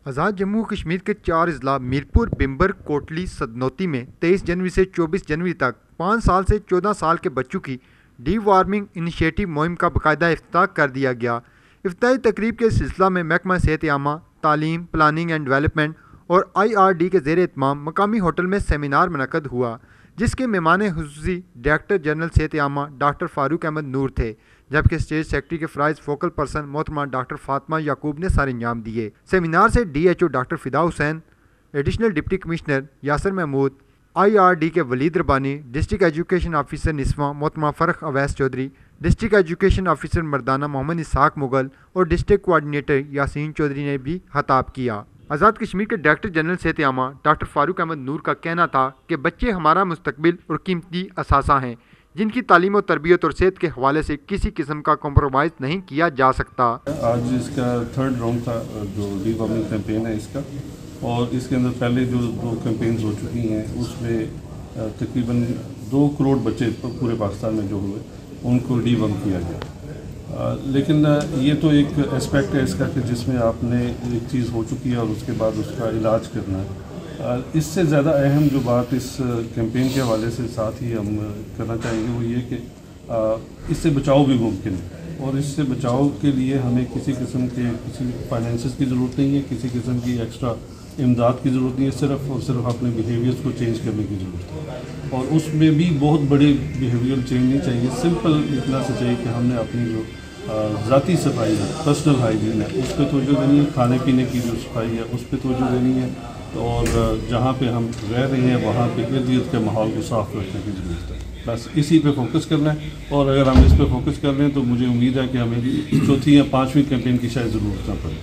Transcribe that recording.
आज़ाद जम्मू कश्मीर के 4 अजला मीरपुर, बिम्बर, कोटली, सदनौती में 23 जनवरी से 24 जनवरी तक 5 साल से 14 साल के बच्चों की डी वार्मिंग इनिशिएटिव मुहिम का बाकायदा इफ्तिताह कर दिया गया। इफ्तिताही तकरीब के सिलसिला में महकमा सेहत आमा, तालीम, प्लानिंग एंड डेवलपमेंट और IRD के ज़ेर एहतमाम मकामी होटल में सेमिनार मुनक़द हुआ, जिसके मेहमान खुसूसी डायरेक्टर जनरल सेहत आमा डॉक्टर फ़ारूक अहमद नूर थे, जबकि स्टेट सेक्रेटरी के फ़राइज़ फोकल पर्सन मोहतरमा डॉक्टर फातिमा याकूब ने सर अंजाम दिए। सेमिनार से DHO doctor Fida Hussain, additional deputy commissioner Yasir Mahmood, IRD के Waleed Rabbani, district education officer निस्वा मोहतरमा Farukh Awais Chaudhry, district education officer मर्दाना मोहम्मद इसहाक मुगल और डिस्ट्रिक्ट कोऑर्डिनेटर यासीन चौधरी ने भी खिताब किया। आज़ाद कश्मीर के डायरेक्टर जनरल सेहत आमा डॉक्टर फ़ारूक अहमद नूर का कहना था कि बच्चे हमारा मुस्तकबिल और कीमती असासा हैं, जिनकी तालीम और तरबियत और सेहत के हवाले से किसी किस्म का कॉम्प्रोमाइज़ नहीं किया जा सकता। आज इसका 3rd राउंड था जो डी वार्मिंग कैंपेन है इसका, और इसके अंदर पहले जो 2 कैंपेन्स हो चुकी हैं उसमें तकरीबन 2 करोड़ बच्चे पूरे पाकिस्तान में जो हुए उनको डी वार्म किया गया। लेकिन ये तो एक एस्पेक्ट है इसका कि जिसमें आपने एक चीज़ हो चुकी है और उसके बाद उसका इलाज करना है। इससे ज़्यादा अहम जो बात इस कैंपेन के हवाले से साथ ही हम करना चाहेंगे वो ये कि इससे बचाव भी मुमकिन है, और इससे बचाव के लिए हमें किसी किस्म के किसी फाइनेंसेस की ज़रूरत नहीं है, किसी किस्म की एक्स्ट्रा इमदाद की ज़रूरत नहीं है, सिर्फ़ और सिर्फ अपने बिहेवियर्स को चेंज करने की ज़रूरत है। और उसमें भी बहुत बड़े बिहेवियर चेंज नहीं चाहिए, सिंपल इतना सा चाहिए कि हमने अपनी जो ज़ाती सफाई है, पर्सनल हाइजीन है, उस पर तवज्जो देनी है, खाने पीने की जो सफाई है उस पर तवज्जो देनी है, और जहाँ पे हम रह रहे हैं वहाँ पे इर्द गिर्द के माहौल को साफ़ रखने की ज़रूरत है। बस इसी पे फोकस करना है, और अगर हम इस पे फोकस कर रहे हैं तो मुझे उम्मीद है कि हमें 4थी या 5वीं कैंपेन की शायद ज़रूरत ना पड़े।